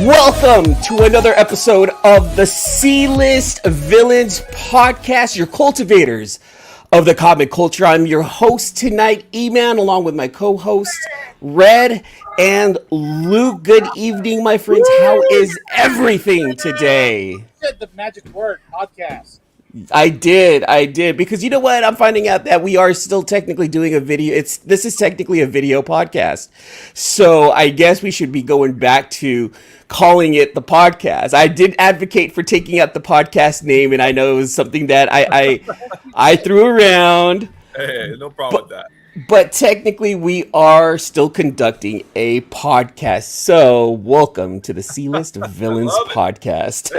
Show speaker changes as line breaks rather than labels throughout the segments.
Welcome to another episode of the C-List Villains Podcast, your cultivators of the comic culture. I'm your host tonight, E-Man, along with my co-hosts, Red and Luke. Good evening, my friends. How is everything today?
You said the magic word, podcast.
I did, because you know what? I'm finding out that we are still technically doing a video. This is technically a video podcast, so I guess we should be going back to calling it the podcast. I did advocate for taking out the podcast name, and I know it was something that I threw around.
Hey, no problem with that.
But technically, we are still conducting a podcast. So, welcome to the C-List Villains Podcast.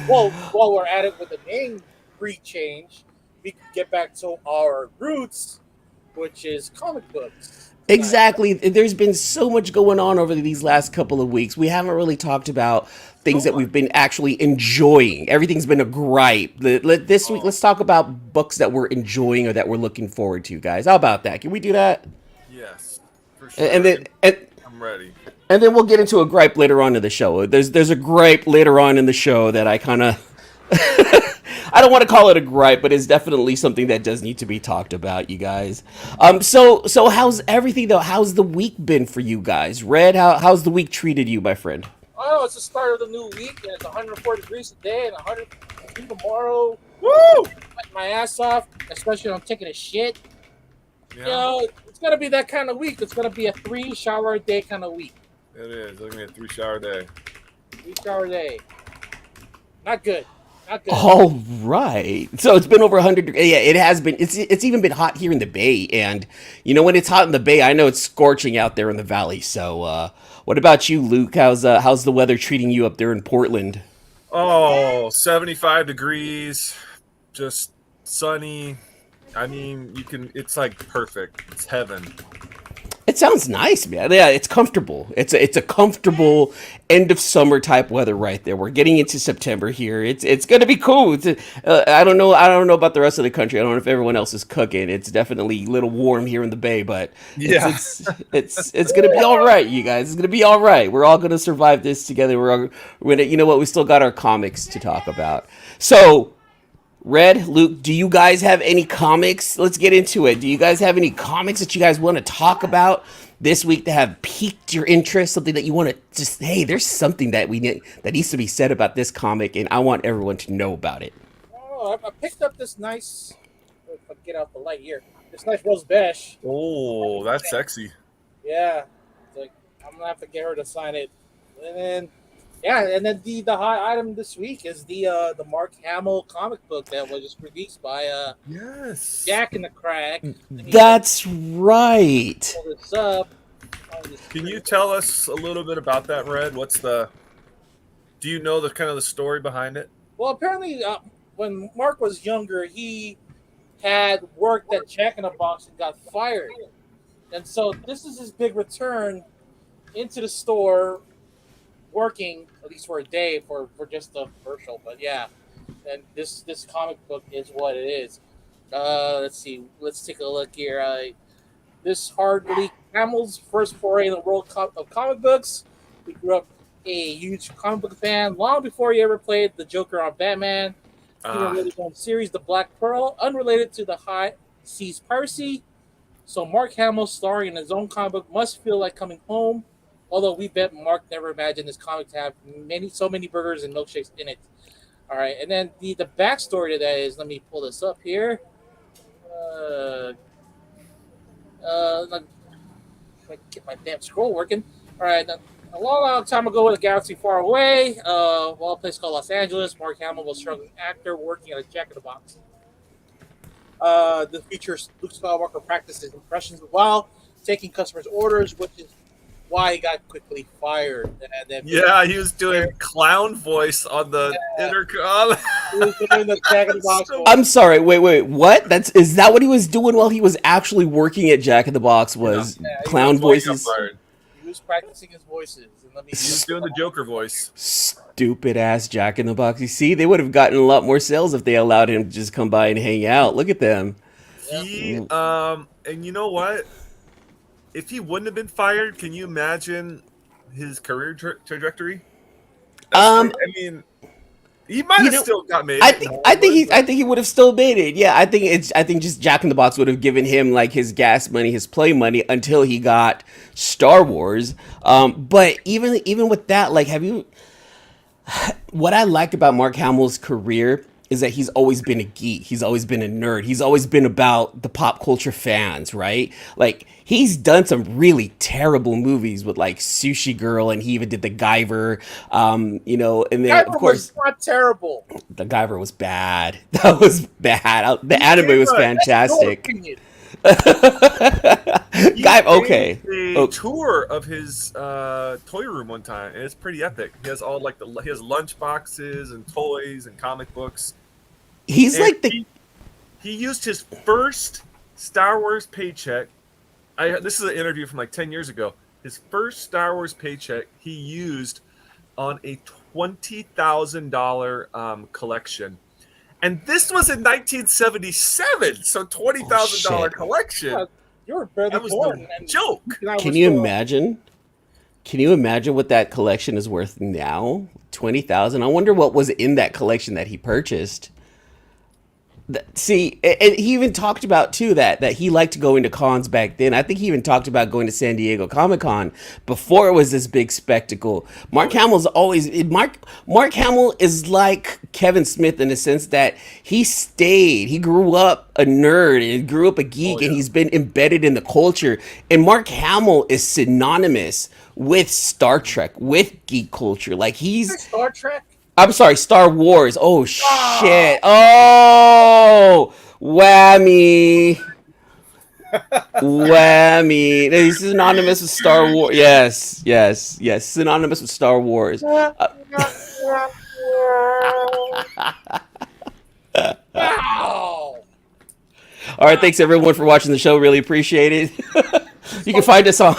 Well, while we're at it with the name change, we can get back to our roots, which is comic books.
Exactly. There's been so much going on over these last couple of weeks. We haven't really talked about things that we've been actually enjoying. Everything's been a gripe. This week, let's talk about books that we're enjoying or that we're looking forward to, guys. How about that? Can we do that?
Yes, for sure. I'm ready.
And then we'll get into a gripe later on in the show. There's a gripe later on in the show that I kind of... I don't want to call it a gripe, but it's definitely something that does need to be talked about, you guys. So how's everything, though? How's the week been for you guys? Red, how's the week treated you, my friend?
Oh, it's the start of the new week, and it's 104 degrees today and 100 tomorrow.
Woo!
Sweat my ass off, especially when I'm taking a shit.
Yeah.
You know, it's going to be that kind of week. It's going to be a 3-shower-a-day kind of week.
It is. Looking at 3-shower day.
3-shower-a-day. Not good.
All right. So it's been over 100. Yeah, it has been. It's even been hot here in the Bay. And, you know, when it's hot in the Bay, I know it's scorching out there in the Valley. So what about you, Luke? How's the weather treating you up there in Portland?
Oh, 75 degrees. Just sunny. I mean, it's like perfect. It's heaven.
It sounds nice, man. Yeah, it's comfortable. It's a comfortable end of summer type weather right there. We're getting into September here. It's gonna be cool. I don't know about the rest of the country. I don't know if everyone else is cooking. It's definitely a little warm here in the Bay, but it's gonna be all right, you guys. It's gonna be all right. We're all gonna survive this together. We're gonna, you know what? We still got our comics to talk about. So. Red, Luke, do you guys have any comics? Let's get into it. Do you guys have any comics that you guys want to talk about this week that have piqued your interest? Something that you want to just, hey, there's something that needs to be said about this comic, and I want everyone to know about it.
Oh, I picked up this nice, if I get out the light here, this nice Rose Besh.
Oh, that's sexy.
Yeah. It's like, I'm going to have to get her to sign it. And then the hot item this week is the Mark Hamill comic book that was just released by Jack in the Crack.
That's right.
Pull this up.
Can you tell us a little bit about that, Red? Do you know the kind of the story behind it?
Well, apparently, when Mark was younger, he had worked at Jack in the Box and got fired, and so this is his big return into the store. Working at least for a day for just the commercial, but yeah, and this comic book is what it is. Let's see. Let's take a look here. This hardly Hamill's first foray in the world of comic books. He grew up a huge comic book fan long before he ever played the Joker on Batman. He wrote his own series, The Black Pearl, unrelated to the High Seas piracy. So Mark Hamill, starring in his own comic book, must feel like coming home. Although we bet Mark never imagined this comic to have so many burgers and milkshakes in it. All right, and then the backstory to that is, let me pull this up here. Let me get my damn scroll working. All right, a long time ago in a galaxy far away, a place called Los Angeles, Mark Hamill was a struggling actor working at a Jack in the Box. The features Luke Skywalker practices impressions while taking customers' orders, which is why he got quickly fired. And then
he was doing clown voice on the intercom.
He was doing the Jack in the Box.
I'm sorry. Wait. What? Is that what he was doing while he was actually working at Jack in the Box? Was clown voices?
He was practicing his voices. And
he was doing the Joker voice.
Stupid ass Jack in the Box. You see, they would have gotten a lot more sales if they allowed him to just come by and hang out. Look at them.
And you know what? If he wouldn't have been fired, can you imagine his career trajectory?
Um,
I mean, he might
You
have
know,
still got made
I
it in
think
Hollywood,
I think he would have still made it. Yeah, I think just Jack in the Box would have given him like his gas money, his play money until he got Star Wars. But even with that, like, have you? What I like about Mark Hamill's career is that he's always been a geek. He's always been a nerd. He's always been about the pop culture fans, right? Like he's done some really terrible movies with like Sushi Girl, and he even did the Guyver. And then of
Guyver was
course
not terrible.
the Guyver was bad. That was bad. The anime was
Your
fantastic.
opinion.
he
Guy,
gave
okay.
a
Oh,
tour of his toy room one time, and it's pretty epic. He has all like he has lunch boxes and toys and comic books.
he's
And
like the
he used his first Star Wars paycheck. This is an interview from like 10 years ago. His first Star Wars paycheck he used on a $20,000 collection. And this was in 1977, so $20,000
shit.
collection.
Yeah, you were barely
That was
born.
no
and-
joke.
and I
Can
was
you
still-
imagine? Can you imagine what that collection is worth now? 20,000. I wonder what was in that collection that he purchased. See, and he even talked about too that he liked going to cons back then. I think he even talked about going to San Diego Comic-Con before it was this big spectacle. Mark Hamill's always Mark Hamill is like Kevin Smith in the sense that he grew up a nerd and grew up a geek, and he's been embedded in the culture. And Mark Hamill is synonymous with Star Trek, with geek culture. Like he's
Star Trek.
I'm sorry, Star Wars. Oh shit. Oh, whammy. Whammy. He's synonymous with Star Wars. Yes. Synonymous with Star Wars.
Wow.
All right, thanks everyone for watching the show. Really appreciate it. You can find us on our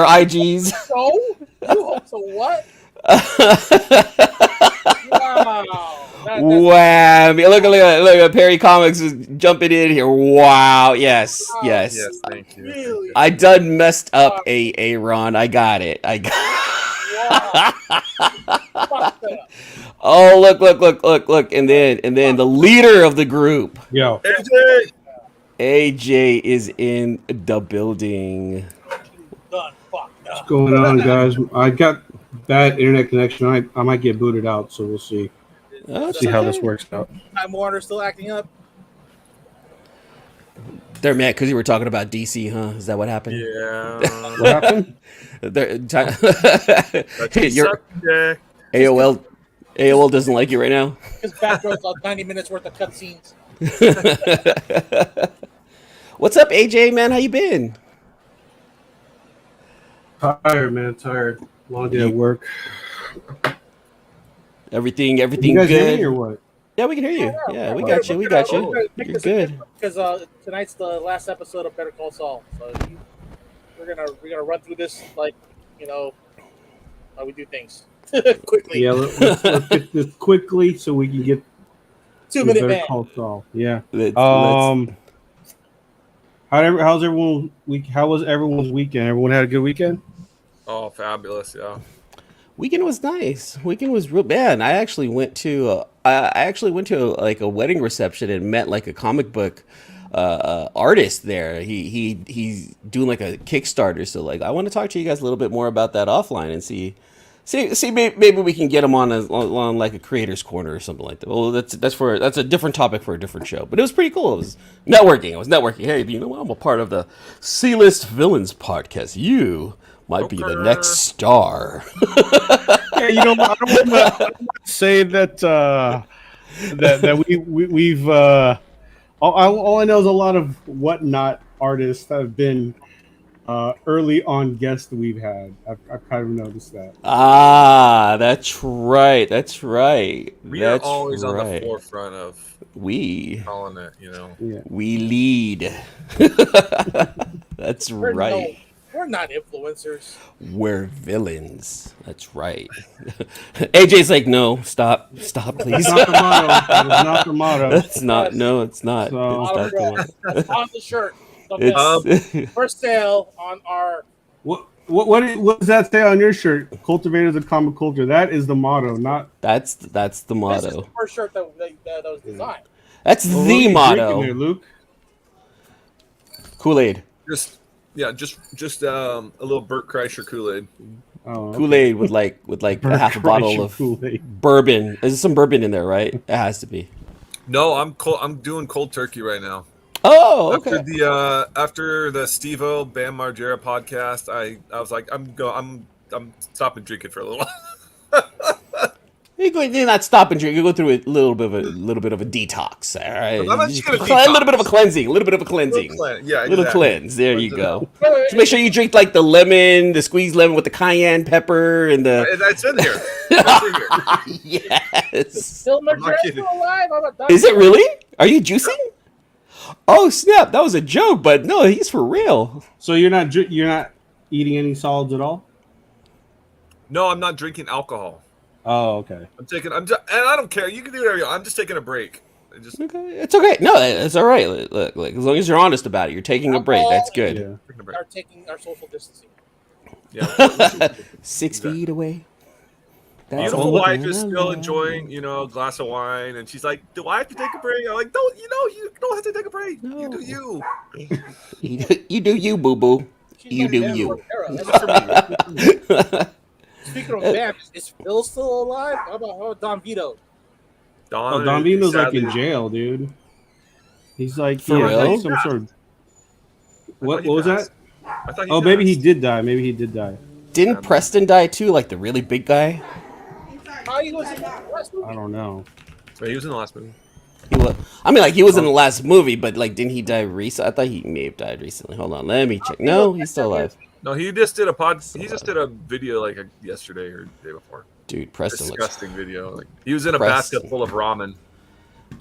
IGs.
So? So what? Wow.
Whammy. Look at Perry Comics is jumping in here. Wow. Yes.
Yes, thank you.
Really?
I done messed up a Ron. I got it.
Wow. Fuck that.
Oh, look. And then the leader of the group,
Yo,
AJ!
AJ, is in the building.
Done. Fuck.
what's going on, guys? I got bad internet connection. I might get booted out, so we'll see.
Oh,
See how this works out.
Time Warner still acting up.
They're mad because you were talking about DC, huh? Is that what happened?
Yeah.
What happened?
Your AOL doesn't like you right now.
His background's like 90 minutes worth of cutscenes.
What's up, AJ, man? How you been?
Tired, man. Tired. Long day at work.
Everything
You guys hear
good?
me or what?
Yeah, we can hear you. Yeah, we got you. You're good.
Because tonight's the last episode of Better Call Saul, so we're gonna run through this like how we do things quickly.
Yeah, let's get this quickly so we can get
2-minute
Better
man.
Call Saul. Yeah.
Let's-
How's everyone week? How was everyone's weekend? Everyone had a good weekend?
Oh, fabulous, yeah.
Weekend was nice. Weekend was real bad. I actually went to like a wedding reception and met like a comic book artist there. He's doing like a Kickstarter. So like I want to talk to you guys a little bit more about that offline and see maybe we can get him on like a creator's corner or something like that. Well, that's a different topic for a different show. But it was pretty cool. It was networking. Hey, you know what? I'm a part of the C-List Villains podcast. You might be the next star.
Yeah, you know, I don't want to say that that we've all I know is a lot of whatnot artists that have been early on guests that we've had. I've kind of noticed that.
Ah, that's right.
We are always on the forefront of
We
calling it, you know.
Yeah.
lead. That's right.
We're not influencers.
We're villains. That's right. AJ's like, no, stop, please.
That's not the motto. That is not the motto.
It's not. No, it's not.
So-
It's not the one.
That's on the shirt.
It's
For sale on our
What What does that say on your shirt? Cultivators of common culture. That is the motto, not.
That's the
This is
motto.
the first shirt that was designed.
That's
Well, what are
the
you drinking there,
motto.
Luke?
Kool-Aid.
Just a little Burt Kreischer Kool-Aid.
Oh, okay.
Kool-Aid with like
Bert
a half a bottle
Kreischer
of
Kool-Aid.
bourbon. There's some bourbon in there, right? It has to be.
No, I'm doing cold turkey right now.
Oh, okay.
After the Steve-O Bam Margera podcast, I was like, I'm stopping drinking for a little while.
You're not stop and drink. You go through a little bit of a detox. All right,
I'm actually gonna
a little bit of a cleansing. A little bit of a cleansing.
Yeah,
Little
exactly.
cleanse. There you
Cleanse it
go.
out.
Just make sure you drink like the lemon, the squeezed lemon with the cayenne pepper and the.
That's in here. That's in here.
Yes.
Still
I'm not
Margera
kidding.
still alive? I'm not done.
Is it really? Are you juicing? Oh snap! That was a joke, but no, he's for real.
So you're not eating any solids at all?
No, I'm not drinking alcohol.
Oh, okay.
And I don't care. You can do whatever you want. I'm just taking a break.
Okay, it's okay. No, it's all right. Look, as long as you're honest about it, you're taking a break. That's good.
Yeah.
Taking a break.
Are taking our social distancing.
Yeah.
6 feet away. That's
Beautiful
all
wife
that
is
I
still
know.
enjoying, a glass of wine, and she's like, "Do I have to take a break?" I'm like, "Don't, you don't have to take a break.
No.
You do you."
You do you, boo boo.
She's
You
like
do
Bam
you.
Margera. Speaking of Bam, is Phil still alive? How about Don Vito?
Don Vito's like in
sadly-
jail, dude. He's like,
For
he had,
real?
like some sort of. What was that?
I thought he
Oh, maybe he
passed.
did die. Maybe he did die.
Didn't Preston die too? Like the really big guy?
How he was in the last movie?
I don't know.
He was in the last movie.
He was in the last movie, but like, didn't he die recently? I thought he may have died recently. Hold on, let me check. No, he's still alive.
No, he just did a video like yesterday or the day before.
Dude, Preston looks
Disgusting video. Like he was in a
Preston.
basket full of ramen.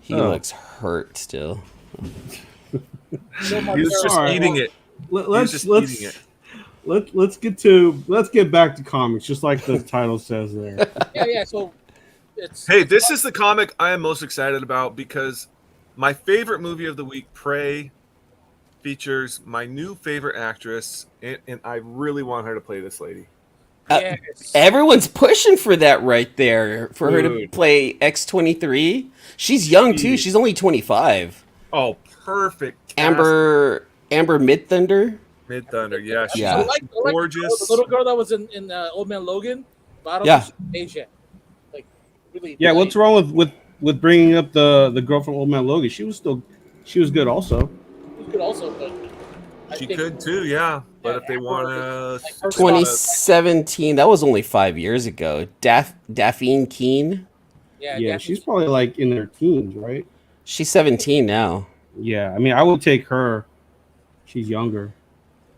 he
Oh.
looks hurt still.
Phil
He was
Margera.
just
Alright.
eating it.
Let's
eating it.
let's get back to comics, just like the title says there.
Yeah. So it's
Hey, this is the comic I am most excited about because my favorite movie of the week, Prey, features my new favorite actress, and I really want her to play this lady.
yes.
Everyone's pushing for that right there for her to
Dude.
play X-23. She's young too. She's only 25.
Oh, perfect.
Amber Mid-Thunder.
Mid Thunder, yeah, she's
Yeah.
I like
gorgeous.
the little girl that was in Old Man Logan, but I don't
Yeah.
think she's Asian. Like really.
Yeah,
like,
what's wrong with bringing up the girl from Old Man Logan? She was good also.
She could also, but I
She
think-
could too, yeah. But
Yeah,
if they
Amber
want
was, like,
to,
her
2017. That was only 5 years ago. Daphne Keene.
Yeah,
Yeah, she's probably like in her teens, right?
She's 17 now.
Yeah, I mean, I would take her. She's younger.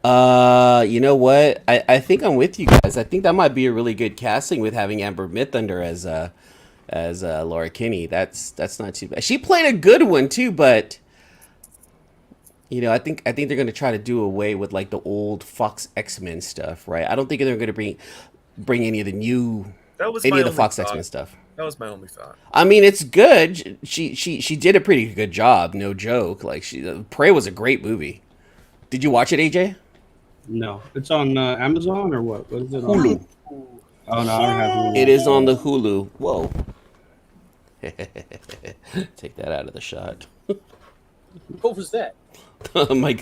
You know what? I think I'm with you guys. I think that might be a really good casting with having Amber Mid-Thunder as Laura Kinney. That's not too bad. She played a good one too, but I think they're gonna try to do away with like the old Fox X-Men stuff, right? I don't think they're gonna bring any of the new
that was
any
my
of the
only
Fox
thought.
X-Men stuff.
That was my only thought.
I mean, it's good. She did a pretty good job, no joke. Like Prey was a great movie. Did you watch it, AJ?
No, it's on Amazon or what? What is it?
Hulu.
On? Oh no, I don't have Hulu.
It is on the Hulu. Whoa. Take that out of the shot.
What was that?
my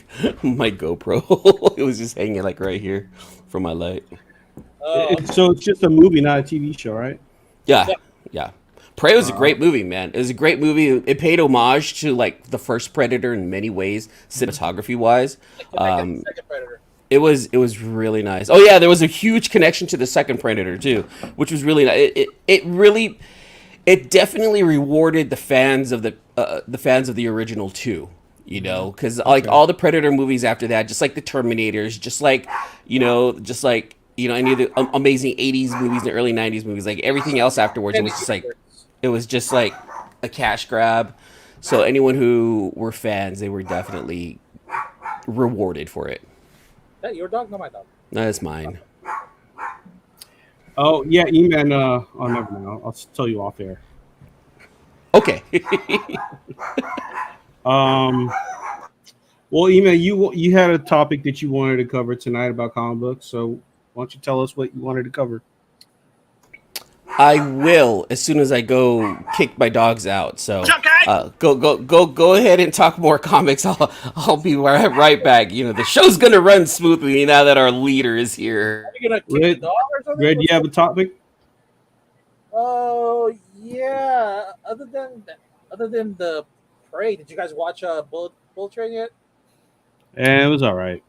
GoPro. It was just hanging like right here from my light.
So it's just a movie, not a TV show, right?
Yeah. Prey was a great movie, man. It was a great movie. It paid homage to like the first Predator in many ways, cinematography wise.
Second Predator.
It was really nice. Oh yeah, there was a huge connection to the second Predator too, which was really nice. It definitely rewarded the fans of the original two. Because like all the Predator movies after that, just like the Terminators, just like any of the amazing '80s movies and the early '90s movies, like everything else afterwards, it was just like a cash grab. So anyone who were fans, they were definitely rewarded for it.
Is that your dog? No, my dog.
That's mine.
Oh yeah, E-Man. Oh, never mind. I'll tell you off air.
Okay.
Well, E-Man, you had a topic that you wanted to cover tonight about comic books. So Why don't you tell us what you wanted to cover?
I will as soon as I go kick my dogs out. So go ahead and talk more comics. I'll be right back. You know, the show's gonna run smoothly now that our leader is here.
Are you gonna kick
Red,
the dog or something?
Red, you have a topic?
Oh yeah. Other than the parade, did you guys watch Bullet Train yet?
And it was all right.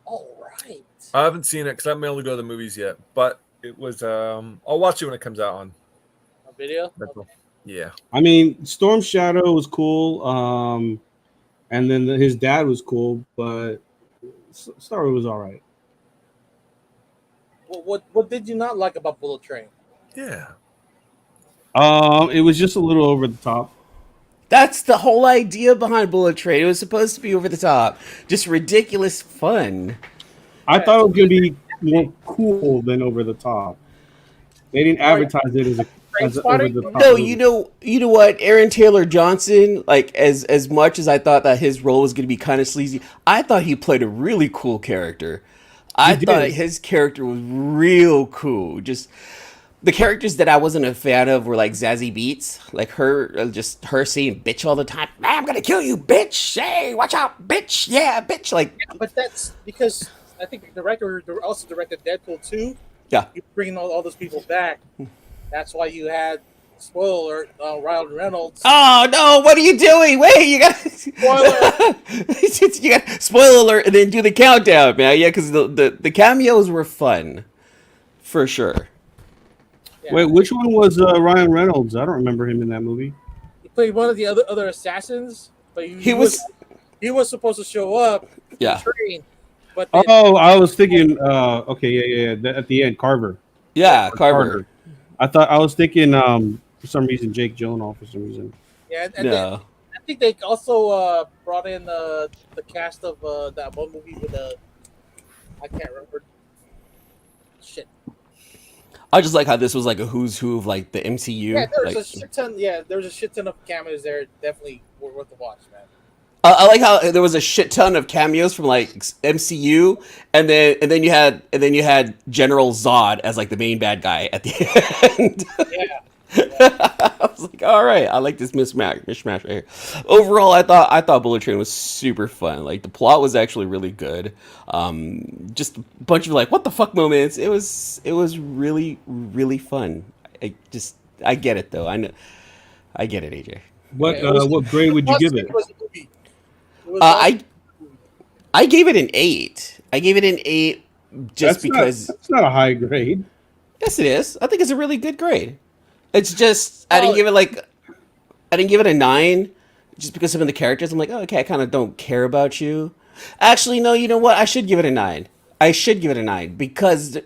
All right.
I haven't seen it because I haven't been able to go to the movies yet. But it was. I'll watch it when it comes out on.
A video.
That's all. Yeah.
I mean, Storm Shadow was cool. And then his dad was cool, but story was all right.
What did you not like about Bullet Train?
Yeah.
It was just a little over the top.
That's the whole idea behind Bullet Train. It was supposed to be over the top, just ridiculous fun.
I thought it was gonna be more cool than over the top. They didn't advertise it as over the top.
No, you know what? Aaron Taylor Johnson, like as much as I thought that his role was going to be kind of sleazy, I thought he played a really cool character. I thought his character was real cool. Just the characters that I wasn't a fan of were like Zazie Beetz, like her saying "bitch" all the time. I'm gonna kill you, bitch! Hey, watch out, bitch! Yeah, bitch! Like,
but that's because I think the director also directed Deadpool 2.
yeah,
You're bringing all those people back. That's why you had spoiler Ryan Reynolds.
Oh no! What are you doing? Wait, you got spoiler. You got spoiler alert, and then do the countdown, man. Yeah, because the cameos were fun, for sure.
Yeah.
Wait, which one was Ryan Reynolds? I don't remember him in that movie.
He played one of the other assassins, but he was supposed to show up.
Yeah.
Train, but
I was thinking. Okay, yeah. At the end, Carver.
Yeah, Carver.
I was thinking. For some reason, Jake Gyllenhaal. For some reason.
Yeah, and then, I think they also brought in the cast of that one movie with I can't remember. Shit.
I just like how this was like a who's who of like the MCU.
Yeah, there was
like,
a shit ton. Yeah, there was a shit ton of cameos there. Definitely worth the watch, man.
I like how there was a shit ton of cameos from like MCU, and then you had General Zod as like the main bad guy at the end.
Yeah.
I was like, all right, I like this mishmash right here. Overall, I thought Bullet Train was super fun. Like the plot was actually really good. Just a bunch of like what the fuck moments. It was really really fun. I get it though. I get it, AJ.
What grade would you give it?
I gave it an 8. I gave it an 8 just because
that's not a high grade.
Yes, it is. I think it's a really good grade. It's just I didn't give it a 9 just because some of the characters. I'm like, oh, okay, I kind of don't care about you. Actually, no. You know what? I should give it a 9. I should give it a 9 because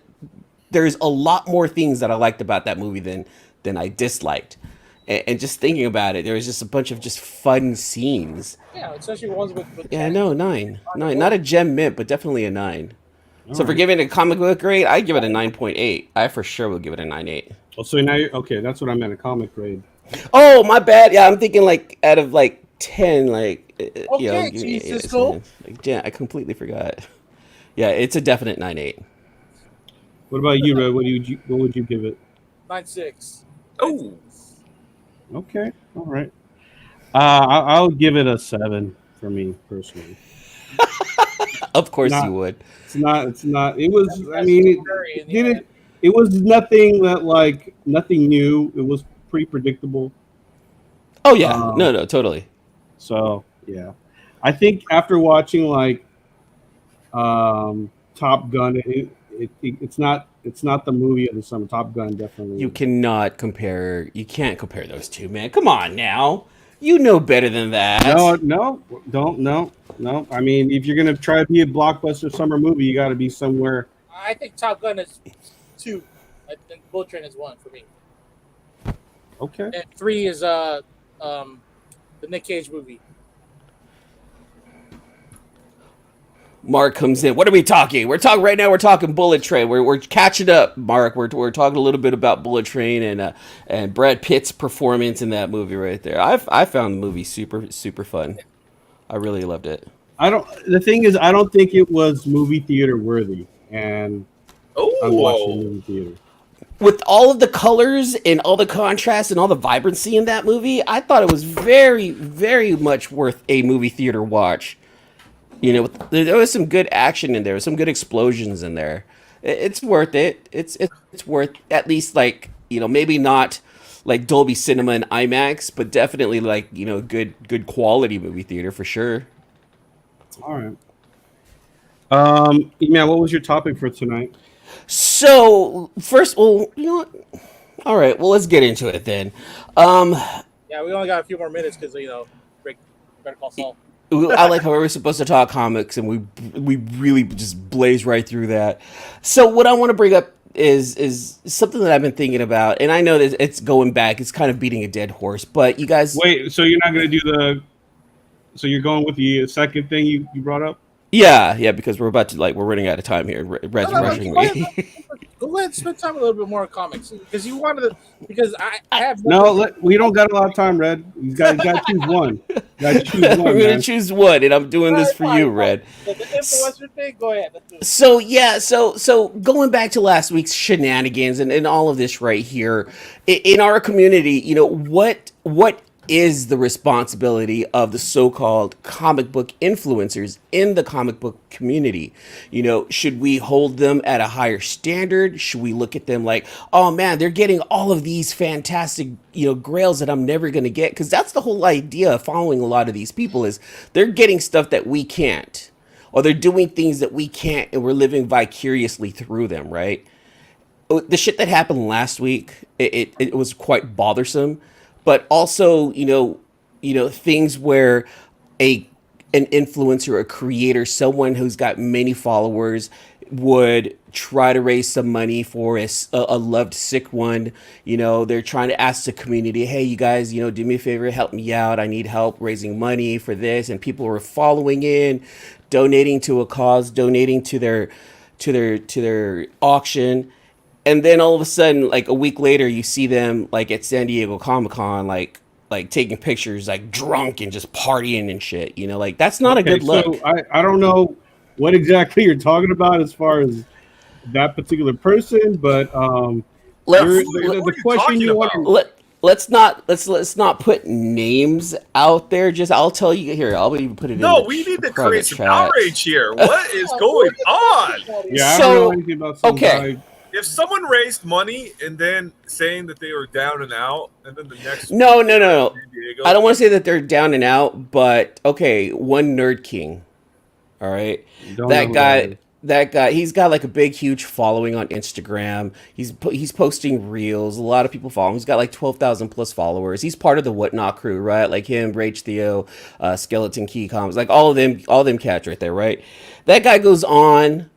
there's a lot more things that I liked about that movie than I disliked. And just thinking about it, there was just a bunch of just fun scenes.
Yeah, especially ones with
yeah, no, 9. Not a gem mint, but definitely a 9. So for giving it a comic book grade, I give it a 9.8. I for sure will give it a 9.8.
Oh, so now okay, that's what I meant, a comic grade.
Oh, my bad. Yeah, I'm thinking like out of like 10, like
okay, Jesus, cool.
Like, yeah, I completely forgot. Yeah, it's a definite 9.8.
What about you, Red? What would you give it?
9.6.
Oh.
Okay, all right. I'll give it a 7 for me personally.
Of course you would.
It's not. It was. I mean, it was nothing nothing new. It was pretty predictable.
Oh yeah, no, totally.
So yeah, I think after watching like Top Gun, it's not the movie of the summer. Top Gun definitely.
You can't compare those two, man. Come on now. You know better than that. No. I mean, if you're gonna try to be a blockbuster summer movie, you got to be somewhere.
I think Top Gun is 2. I think Bullet Train is 1 for me.
Okay.
And 3 is the Nick Cage movie.
Mark comes in. What are we talking? We're talking Bullet Train. We're catching up, Mark. We're talking a little bit about Bullet Train and Brad Pitt's performance in that movie right there. I found the movie super super fun. I really loved it.
The thing is, I don't think it was movie theater worthy. and unwatch the
Oh,
movie theater.
With all of the colors and all the contrast and all the vibrancy in that movie, I thought it was very, very much worth a movie theater watch. You know, there was some good action in there, some good explosions in there. It's worth it. It's worth at least like maybe not like Dolby Cinema and IMAX, but definitely like good quality movie theater for sure.
All right. Email, what was your topic for tonight?
So first, well, you know what? All right, well let's get into it then. Um,
Yeah, we only got a few more minutes because break Better Call Saul.
I like how we were supposed to talk comics, and we really just blaze right through that. So what I want to bring up is something that I've been thinking about, and I know that it's going back, it's kind of beating a dead horse, but you guys,
Wait, so you're not going to do so you're going with the second thing you brought up?
yeah, because we're about to we're running out of time here. Red's
No,
rushing
go
me.
ahead, go ahead, spend time a little bit more on comics because you wanted to. Because I have
We don't got a lot of time, Red. You got to choose one. You got to choose
I'm
one,
gonna
man.
choose one, and I'm doing this for you, Red.
The influencer thing, go ahead. Let's do it.
So yeah, so going back to last week's shenanigans and all of this right here in our community, what is the responsibility of the so-called comic book influencers in the comic book community? Should we hold them at a higher standard? Should we look at them like, oh man, they're getting all of these fantastic, grails that I'm never going to get? Because that's the whole idea of following a lot of these people is they're getting stuff that we can't, or they're doing things that we can't, and we're living vicariously through them, right? The shit that happened last week, it was quite bothersome, but also, things where an influencer, a creator, someone who's got many followers would try to raise some money for a loved sick one. They're trying to ask the community, hey, you guys, do me a favor, help me out. I need help raising money for this. And people were following in, donating to a cause, donating to their auction. And then all of a sudden, like a week later, you see them like at San Diego Comic-Con, like taking pictures, like drunk and just partying and shit. That's not a good look.
So I don't know what exactly you're talking about as far as that particular person, but the question you want.
Let's not put names out there. Just I'll tell you here. I'll even put it.
No,
in
we need to
private
create some
chat.
outrage here. What is going on?
Yeah, I
So,
don't know anything about some
okay.
guy.
If someone raised money and then saying that they were down and out, and then the next
No.
San Diego,
I don't want to say that they're down and out, but okay, one Nerd King. All right,
Don't know
that
who
guy.
is.
That guy, he's got like a big, huge following on Instagram. He's posting reels. A lot of people follow him. He's got like 12,000 plus followers. He's part of the Whatnot crew, right? Like him, Rage Theo, Skeleton Key Comics, like all of them cats right there, right? That guy goes on.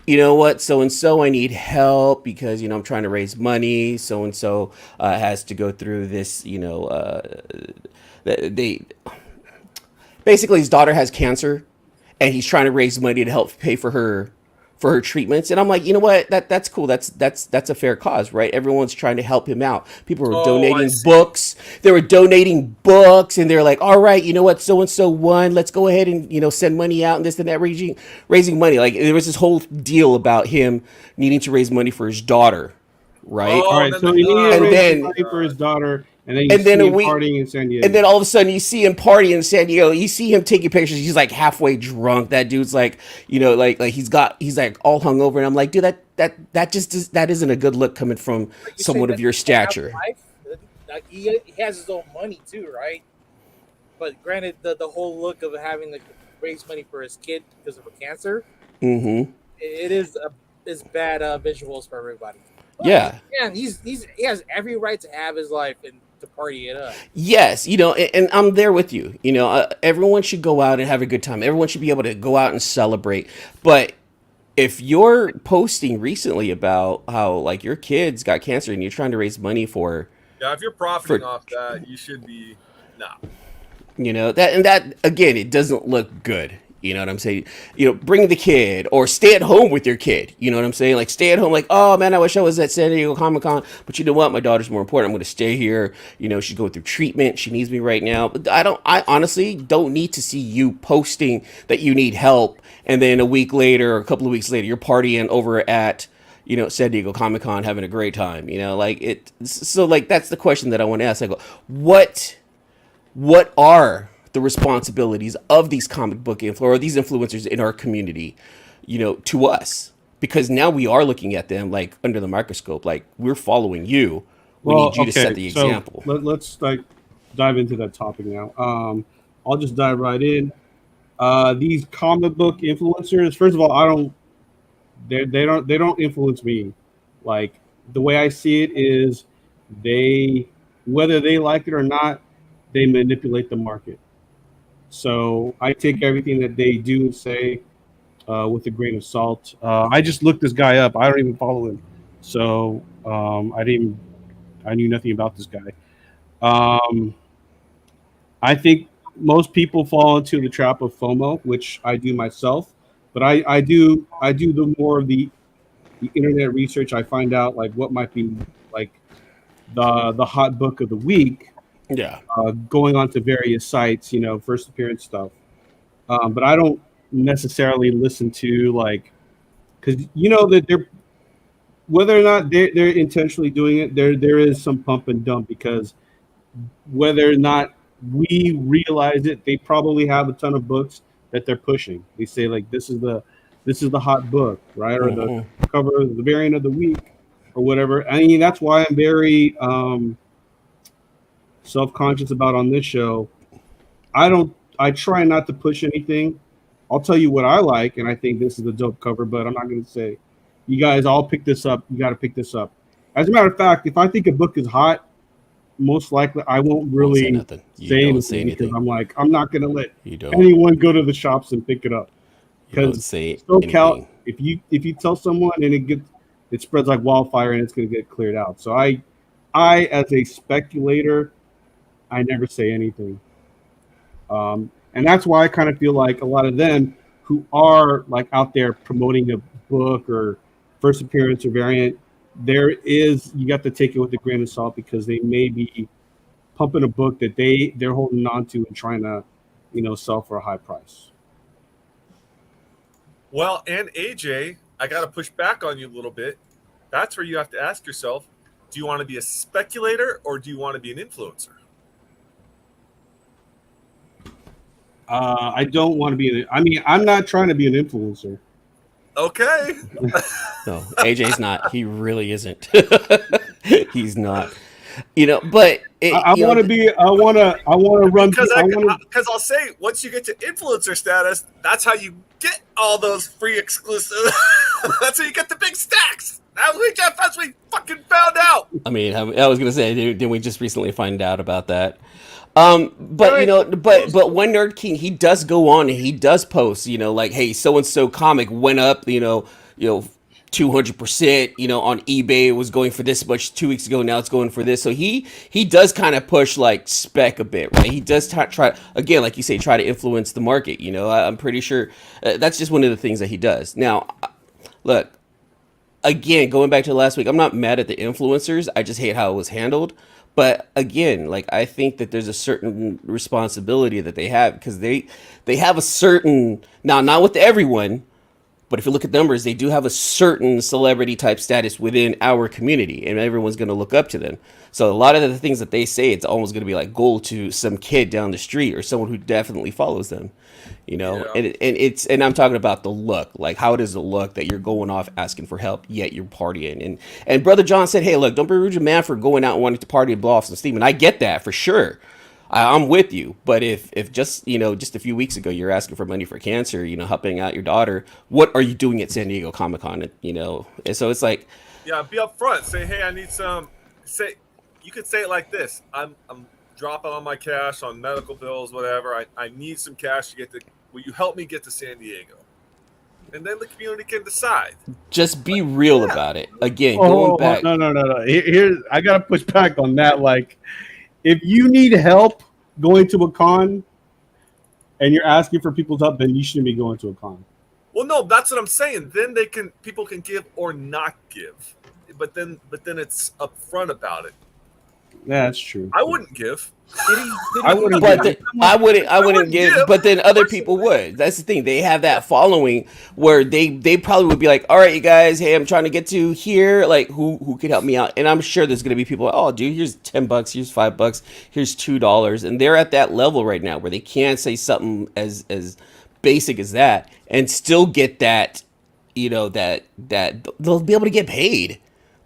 You know what? So and so, I need help because I'm trying to raise money. So and so has to go through this. They basically his daughter has cancer, and he's trying to raise money to help pay for her treatments. And I'm like, you know what? That's cool. That's a fair cause, right? Everyone's trying to help him out. People were donating books. They were donating books, and they're like, all right, you know what? So and so won. Let's go ahead and send money out and this and that, raising money. Like there was this whole deal about him needing to raise money for his daughter, right?
Oh,
All right, so he needed to raise money for his daughter, and then you see him partying in San Diego.
And then all of a sudden you see him partying in San Diego. You see him taking pictures. He's like halfway drunk. That dude's like, like he's like all hungover. And I'm like, dude, that isn't a good look coming from someone of your stature.
Like he has his own money too, right? But granted, the whole look of having to raise money for his kid because of a cancer,
Mm-hmm.
it is bad visuals for everybody. But,
Yeah.
man, he has every right to have his life and to party it up.
Yes, and I'm there with you. Everyone should go out and have a good time. Everyone should be able to go out and celebrate. But if you're posting recently about how like your kids got cancer and you're trying to raise money for,
if you're profiting off that, you should be
that again, it doesn't look good. You know what I'm saying? Bring the kid or stay at home with your kid. You know what I'm saying? Like stay at home. Like, oh man, I wish I was at San Diego Comic Con, but you know what? My daughter's more important. I'm going to stay here. She's going through treatment. She needs me right now. But I honestly don't need to see you posting that you need help, and then a week later or a couple of weeks later, you're partying over at San Diego Comic Con having a great time. Like it. So like that's the question that I want to ask. I go, what are the responsibilities of these comic book or these influencers in our community, to us? Because now we are looking at them like under the microscope, like we're following you. We need you to set the example.
Let's like dive into that topic now. I'll just dive right in. These comic book influencers, first of all, they don't influence me. Like the way I see it is whether they like it or not, they manipulate the market. So I take everything that they do and say with a grain of salt. I just looked this guy up. I don't even follow him, so I knew nothing about this guy. I think most people fall into the trap of FOMO, which I do myself. But I do the more of the internet research. I find out like what might be like the hot book of the week.
Yeah.
Going on to various sites, first appearance stuff. But I don't necessarily listen to like, because that they're, whether or not they're intentionally doing it, there is some pump and dump, because whether or not we realize it, they probably have a ton of books that they're pushing. They say like this is the hot book, right? Or the cover, the variant of the week, or whatever. I mean, that's why I'm very self-conscious about on this show. I try not to push anything. I'll tell you what I like, and I think this is a dope cover, but I'm not going to say, you guys all pick this up. You got to pick this up. As a matter of fact, if I think a book is hot, most likely I won't really say anything, because I'm like, I'm not going to let anyone go to the shops and pick it up. Because SoCal, if you tell someone and it spreads like wildfire and it's going to get cleared out. So I as a speculator, I never say anything. And that's why I kind of feel like a lot of them who are like out there promoting a book or first appearance or variant, you got to take it with a grain of salt, because they may be pumping a book that they're holding on to and trying to, sell for a high price.
Well, and AJ, I got to push back on you a little bit. That's where you have to ask yourself, do you want to be a speculator or do you want to be an influencer?
I don't want to be I'm not trying to be an influencer.
Okay.
No, AJ's not. He really isn't. He's not. But
I want to run,
because I'll say, once you get to influencer status, that's how you get all those free exclusive. That's how you get the big stacks. As we fucking found out.
I mean, I was gonna say, didn't we just recently find out about that? But when Nerd King, he does go on and he does post, like, hey, so and so comic went up, 200%, on eBay. It was going for this much 2 weeks ago. Now it's going for this. So he does kind of push like spec a bit, right? He does try again, like you say, try to influence the market. I'm pretty sure that's just one of the things that he does. Now, look, again, going back to last week, I'm not mad at the influencers. I just hate how it was handled. But again, like, I think that there's a certain responsibility that they have, because they have a certain, now not with everyone, but if you look at numbers, they do have a certain celebrity type status within our community, and everyone's going to look up to them. So a lot of the things that they say, it's almost going to be like gold to some kid down the street or someone who definitely follows them, Yeah. And I'm talking about the look, like how does it look that you're going off asking for help, yet you're partying. And Brother John said, hey, look, don't be rude to man for going out and wanting to party and blow off some steam. And I get that for sure. I'm with you. But if just a few weeks ago you're asking for money for cancer, helping out your daughter, what are you doing at San Diego Comic Con? And so it's like,
yeah, be upfront. Say, hey, I need some. You could say it like this: I'm dropping on my cash on medical bills, whatever. I need some cash to get to. Will you help me get to San Diego? And then the community can decide.
Just be real about it. Again, going back.
No. Here, I gotta push back on that. Like, if you need help going to a con and you're asking for people's help, then you shouldn't be going to a con.
Well, no, that's what I'm saying. Then people can give or not give, but then it's upfront about it.
Yeah, that's true.
I wouldn't give.
I wouldn't.
But
give.
I wouldn't give.
give,
But then other people would. That's the thing. They have that following where they probably would be like, all right, you guys, hey, I'm trying to get to here. Like, who could help me out? And I'm sure there's gonna be people. Oh, dude, here's $10, here's $5, here's $2, and they're at that level right now where they can't say something as basic as that and still get that, that they'll be able to get paid.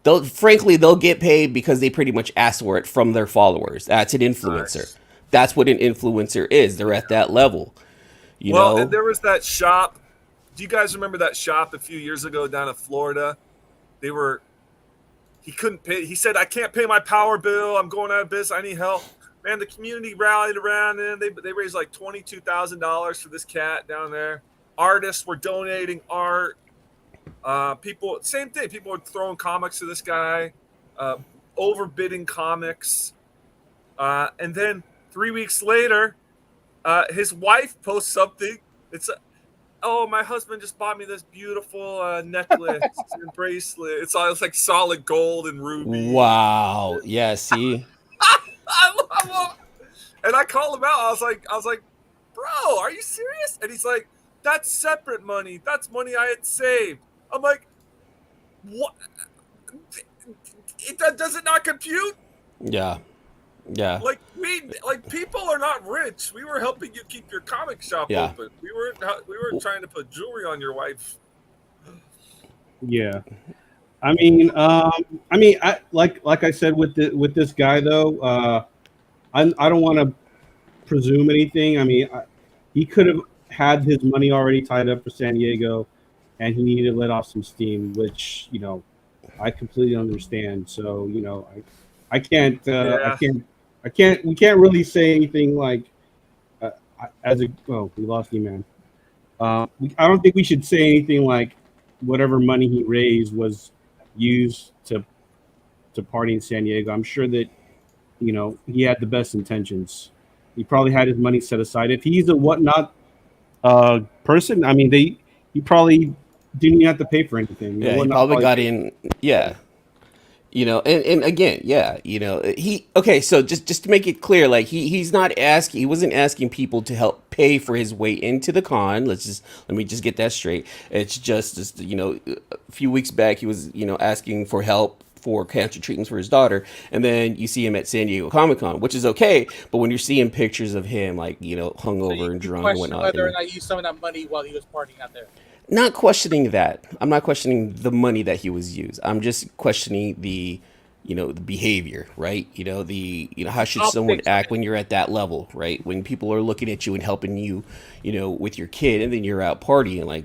They'll get paid because they pretty much ask for it from their followers. That's an influencer.
Nice.
That's what an influencer is. They're at that level. You
Well,
know?
and there was that shop. Do you guys remember that shop a few years ago down in Florida? He couldn't pay. He said, I can't pay my power bill. I'm going out of business. I need help. Man, the community rallied around and they raised like $22,000 for this cat down there. Artists were donating art. People, same thing. People were throwing comics to this guy, overbidding comics. And then 3 weeks later, his wife posts something. It's oh, my husband just bought me this beautiful necklace and bracelet. It's like solid gold and ruby.
Wow. Yeah, see?
And I called him out. I was like, bro, are you serious? And he's like, that's separate money. That's money I had saved. I'm like, what? Does it not compute?
Yeah. Yeah.
Like people are not rich. We were helping you keep your comic shop open. We were trying to put jewelry on your wife.
Yeah, I mean, I like I said with this guy though, I don't want to presume anything. I mean, he could have had his money already tied up for San Diego, and he needed to let off some steam, which I completely understand. So I can't we can't really say anything like we lost you, man. I don't think we should say anything like whatever money he raised was used to party in San Diego. I'm sure that he had the best intentions. He probably had his money set aside. If he's a whatnot person, I mean, he probably didn't even have to pay for anything.
Yeah, he probably got in. Yeah. And again, yeah, so just to make it clear, like he wasn't asking people to help pay for his way into the con. Let me just get that straight. It's just a few weeks back, he was, asking for help for cancer treatments for his daughter. And then you see him at San Diego Comic-Con, which is okay. But when you're seeing pictures of him, like, hungover and drunk and whatnot.
Whether or not he used some of that money while he was partying out there.
Not questioning that. I'm not questioning the money that he was used. I'm just questioning the behavior, right? How should someone act when you're at that level, right? When people are looking at you and helping you, with your kid, and then you're out partying, like,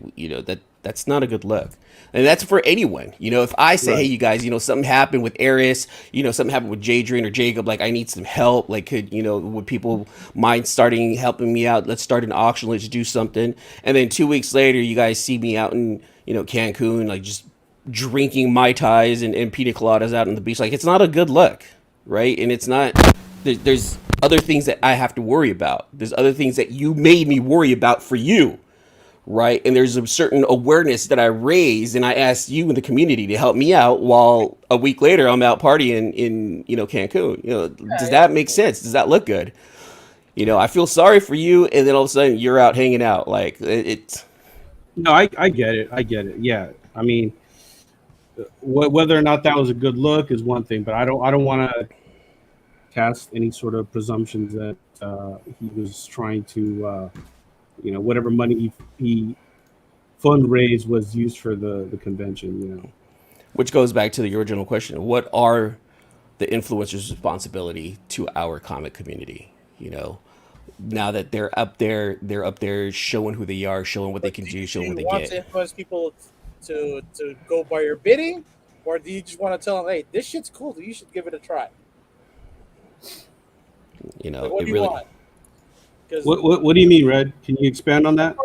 that's not a good look. And that's for anyone. If I say, hey, you guys, something happened with Eris, something happened with Jadrian or Jacob, like, I need some help. Like, would people mind helping me out? Let's start an auction. Let's do something. And then 2 weeks later, you guys see me out in, Cancun, like, just drinking Mai Tais and pina coladas out on the beach. Like, it's not a good look, right? And it's not, there's other things that I have to worry about. There's other things that you made me worry about for you. Right. And there's a certain awareness that I raised, and I asked you in the community to help me out, while a week later I'm out partying in Cancun. Does that make sense? Does that look good? I feel sorry for you, and then all of a sudden you're out hanging out. Like, it's.
No, I get it. Yeah. I mean, whether or not that was a good look is one thing, but I don't want to cast any sort of presumptions that he was trying to. Whatever money he fundraised was used for the convention,
Which goes back to the original question. What are the influencers' responsibility to our comic community? Now that they're up there showing who they are, showing what they can do, showing what they
get. Do you want to influence people to go by your bidding? Or do you just want to tell them, hey, this shit's cool, you should give it a try? Like, what do you want?
What do you mean, Red? Can you expand on that?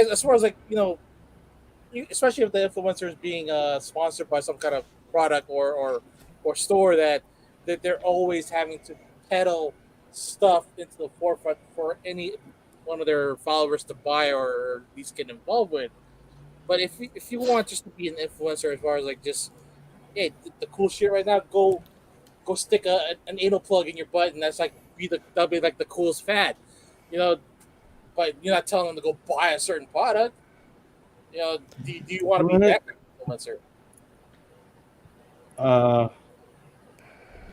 As far as like, especially if the influencer is being sponsored by some kind of product or store that they're always having to peddle stuff into the forefront for any one of their followers to buy or at least get involved with. But if you want just to be an influencer as far as like just hey the cool shit right now, go stick an anal plug in your butt and that's like that'll be like the coolest fad, you know. But you're not telling them to go buy a certain product. You know, do you want to be that kind of influencer?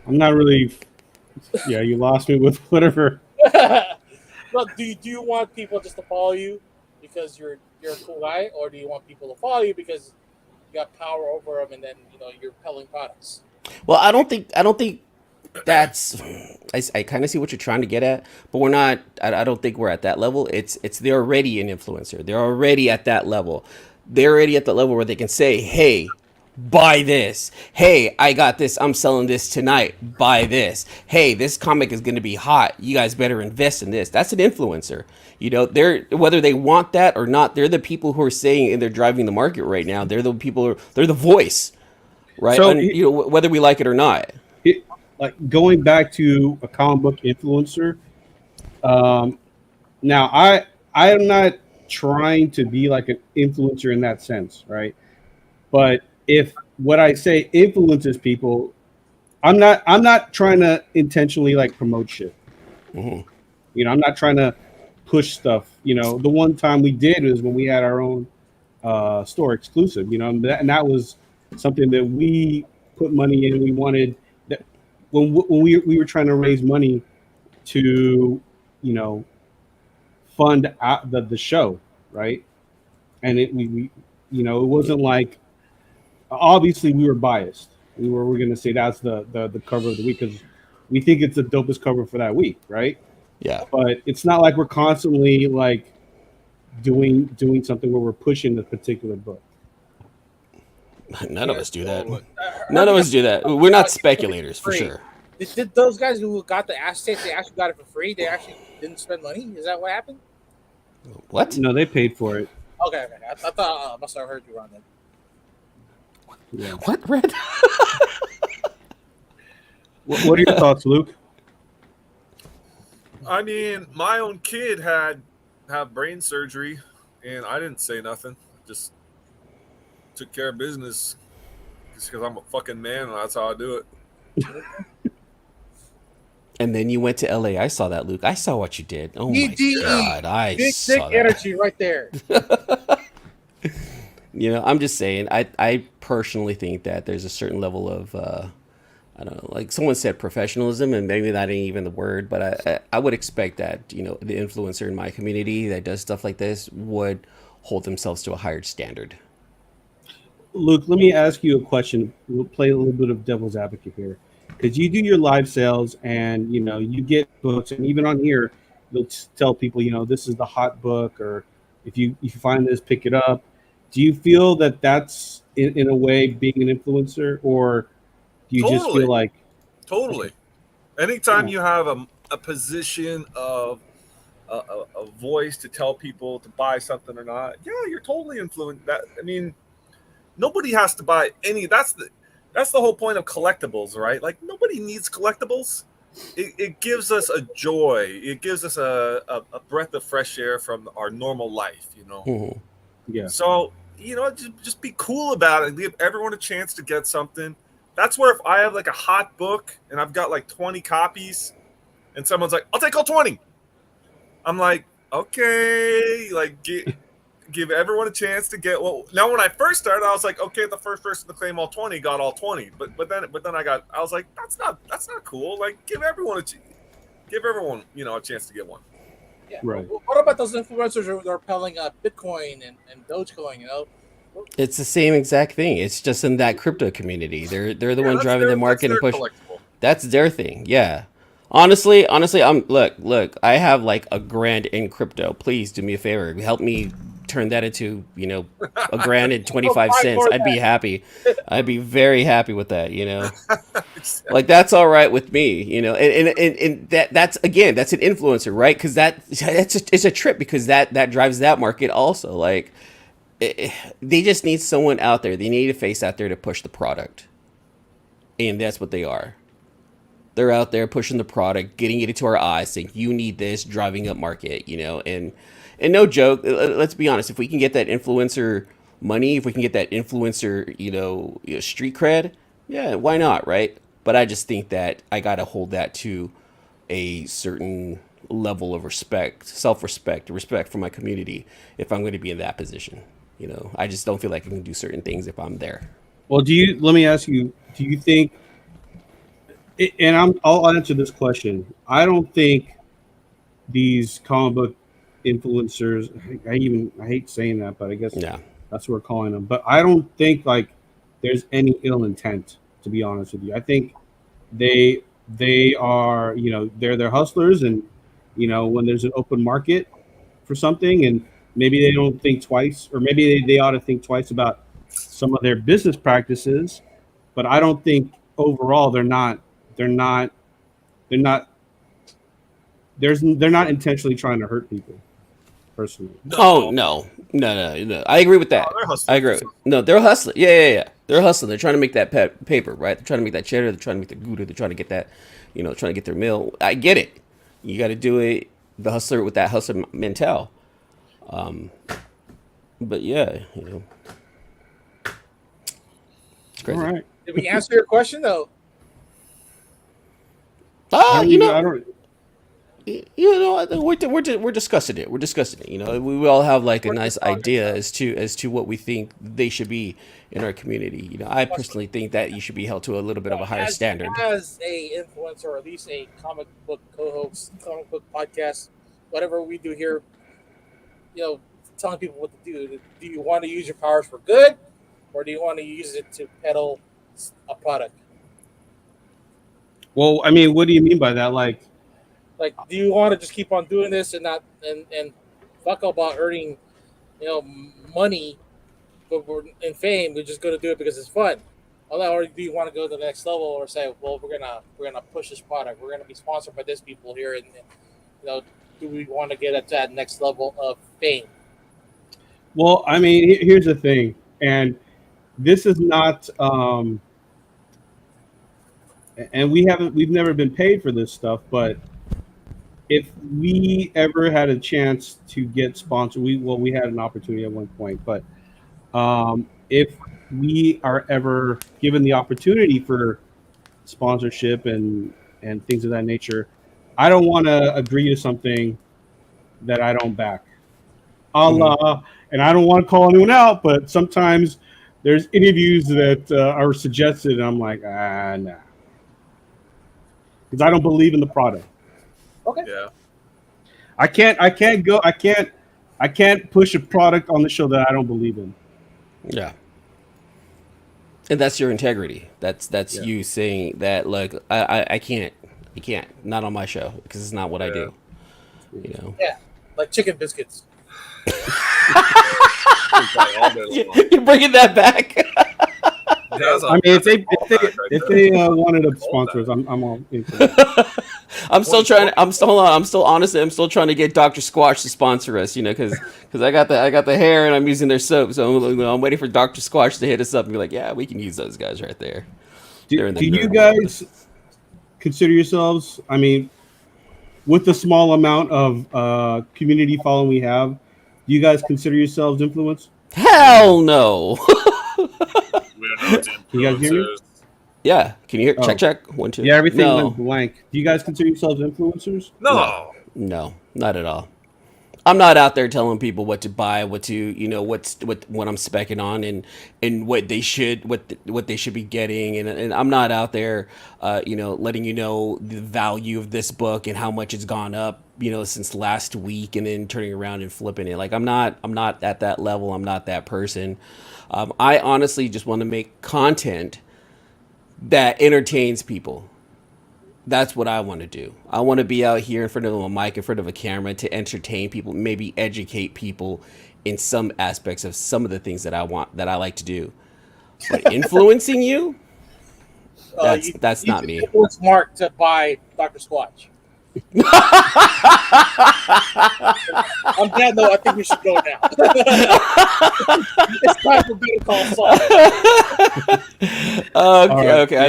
I'm not really. Yeah, you lost me with whatever.
Well, do you want people just to follow you because you're a cool guy, or do you want people to follow you because you got power over them and then you're peddling products?
Well, I don't think that's I kind of see what you're trying to get at, but we're not. I don't think we're at that level. It's they're already an influencer. They're already at that level. They're already at the level where they can say, "Hey, buy this. Hey, I got this. I'm selling this tonight. Buy this. Hey, this comic is going to be hot. You guys better invest in this." That's an influencer. They're whether they want that or not. They're the people who are saying and they're driving the market right now. They're the people. They're the voice, right?
So,
And, whether we like it or not.
Like going back to a comic book influencer. Now, I am not trying to be like an influencer in that sense, right? But if what I say influences people, I'm not trying to intentionally like promote shit.
Mhm.
I'm not trying to push stuff. The one time we did was when we had our own store exclusive. And that was something that we put money in. We wanted that when we were trying to raise money to fund out the show, right? And it wasn't like obviously we were biased. We're going to say that's the cover of the week because we think it's the dopest cover for that week, right?
Yeah.
But it's not like we're constantly like doing something where we're pushing the particular book.
None of us do that. None of us do that. We're not speculators for sure.
Did those guys who got the acetate, they actually got it for free? They actually didn't spend money? Is that what happened?
What?
No, they paid for it.
Okay. I thought I must have heard you wrong then.
Yeah.
What, Red?
What are your thoughts, Luke?
I mean, my own kid had brain surgery, and I didn't say nothing. Just took care of business just because I'm a fucking man, and that's how I do it.
And then you went to LA. I saw that, Luke. I saw what you did. Oh my
EDE.
God. I
Big
saw
dick
that.
energy right there.
I'm just saying, I personally think that there's a certain level of, I don't know, like someone said professionalism, and maybe that ain't even the word, but I would expect that, the influencer in my community that does stuff like this would hold themselves to a higher standard.
Luke, let me ask you a question. We'll play a little bit of devil's advocate here. Because you do your live sales and, you get books. And even on here, you'll tell people, this is the hot book. Or if you find this, pick it up. Do you feel that that's, in a way, being an influencer? Or do you just feel like...
Totally. Anytime you have a position of a voice to tell people to buy something or not, yeah, you're totally influenced. That, I mean... Nobody has to buy any. That's the whole point of collectibles, right? Like nobody needs collectibles. It gives us a joy. It gives us a breath of fresh air from our normal life,
Mm-hmm.
Yeah.
So just be cool about it and give everyone a chance to get something. That's where if I have like a hot book and I've got like 20 copies, and someone's like, "I'll take all 20," I'm like, okay, like give everyone a chance to get now when I first started, I was like, okay, the first person to claim all 20 got all 20. But then I was like, that's not cool. Like give everyone a chance to get one.
Yeah.
Right.
What about those influencers who are peddling Bitcoin and Dogecoin?
It's the same exact thing. It's just in that crypto community. They're the one driving the market and push.
Collectible.
That's their thing. Yeah. Honestly, I'm look. I have like $1,000 in crypto. Please do me a favor. Help me turn that into $1,000 and 25 cents. I'd be happy. I'd be very happy with that.
Exactly.
Like that's all right with me. And that's an influencer, right? Because it's a trip because that drives that market also. Like they just need someone out there. They need a face out there to push the product, and that's what they are. They're out there pushing the product, getting it into our eyes, saying you need this, driving up market, and no joke. Let's be honest. If we can get that influencer money, if we can get that influencer, street cred, yeah, why not, right? But I just think that I gotta hold that to a certain level of respect, self-respect, respect for my community if I'm going to be in that position. I just don't feel like I can do certain things if I'm there.
Well, let me ask you, do you think, and I'll answer this question. I don't think these comic book influencers, I hate saying that, but I guess
Yeah.
that's what we're calling them. But I don't think like there's any ill intent, to be honest with you. I think they are, they're hustlers, and when there's an open market for something, and maybe they don't think twice, or maybe they ought to think twice about some of their business practices. But I don't think overall they're not intentionally trying to hurt people, personally.
Oh no! I agree with that.
No, they're hustlers.
I agree. No, they're hustling. Yeah. They're hustling. They're trying to make that paper, right? They're trying to make that cheddar. They're trying to make the gouda. They're trying to get that, trying to get their meal. I get it. You got to do it. The hustler with that hustler mental. But yeah, it's crazy.
All right.
Did we answer your question though?
I don't.
We're discussing it. We're discussing it. We all have like a nice idea as to what we think they should be in our community. I personally think that you should be held to a little bit of a higher standard.
As a influencer, or at least a comic book co-host, comic book podcast, whatever we do here, telling people what to do. Do you want to use your powers for good, or do you want to use it to peddle a product?
Well, I mean, what do you mean by that? Like,
do you want to just keep on doing this and not and fuck about earning, money, but in fame? We're just going to do it because it's fun. Or do you want to go to the next level, or say, well, we're gonna push this product. We're gonna be sponsored by this people here, and do we want to get at that next level of fame?
well, I mean, here's the thing, and this is not, and we've never been paid for this stuff, but if we ever had a chance to get sponsored, we had an opportunity at one point, but if we are ever given the opportunity for sponsorship and things of that nature, I don't want to agree to something that I don't back. Allah, and I don't want to call anyone out, but sometimes there's interviews that are suggested, and I'm like, nah, because I don't believe in the product.
Okay.
Yeah.
I can't push a product on the show that I don't believe in.
Yeah. And that's your integrity. That's
Yeah.
you saying that, like, I can't, not on my show, because it's not what I do.
Yeah, like chicken biscuits.
You're bringing that back.
I mean, if they wanted to sponsor us, I'm all into that.
I'm still trying to get Dr. Squatch to sponsor us, because I got the hair and I'm using their soap, so I'm waiting for Dr. Squatch to hit us up and be like, yeah, we can use those guys right there.
Do you guys consider yourselves? I mean, with the small amount of community following we have, do you guys consider yourselves influenced?
Hell no.
We're not
You guys hear me?
influencers.
Yeah, can you hear?
Oh.
Check 1 2.
Yeah, everything
No.
went blank. Do you guys consider yourselves influencers?
No.
No, not at all. I'm not out there telling people what to buy, what I'm specking on, and what they should be getting, and I'm not out there, letting the value of this book and how much it's gone up, since last week, and then turning around and flipping it. Like I'm not at that level. I'm not that person. I honestly just want to make content that entertains people. That's what I want to do. I want to be out here in front of a mic, in front of a camera, to entertain people, maybe educate people in some aspects of some of the things that I like to do. But influencing you, that's not me.
It's Mark to buy Dr. Squatch. On that note, I think we should go now. It's time for Better Call Saul.
Okay. I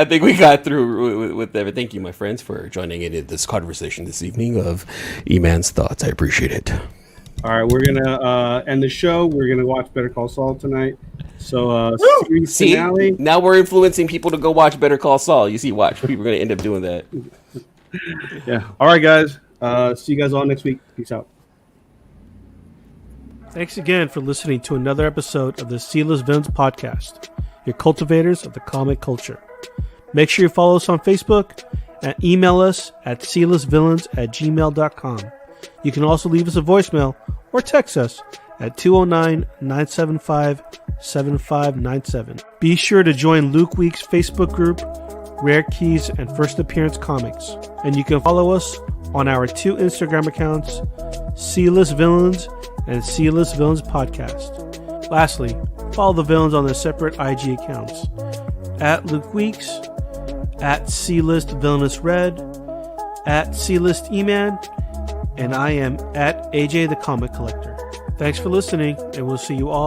think we got through with everything. Thank you, my friends, for joining in this conversation this evening of E-Man's Thoughts. I appreciate it.
All right, we're gonna end the show. We're gonna watch Better Call Saul tonight. So series
See,
finale.
now we're influencing people to go watch Better Call Saul. You see, watch, people are going to end up doing that.
Yeah. All right, guys. See you guys all next week. Peace out.
Thanks again for listening to another episode of the C-List Villains podcast, your cultivators of the comic culture. Make sure you follow us on Facebook and email us at clistvillains@gmail.com. You can also leave us a voicemail or text us at 209-975-7597. Be sure to join Luke Week's Facebook group, Rare Keys and First Appearance Comics. And you can follow us on our 2 Instagram accounts, C-List Villains and C-List Villains Podcast. Lastly, follow the villains on their separate IG accounts, at Luke Weeks, at C-List Villainous Red, at C-List E-Man, and I am at AJ the Comic Collector. Thanks for listening, and we'll see you all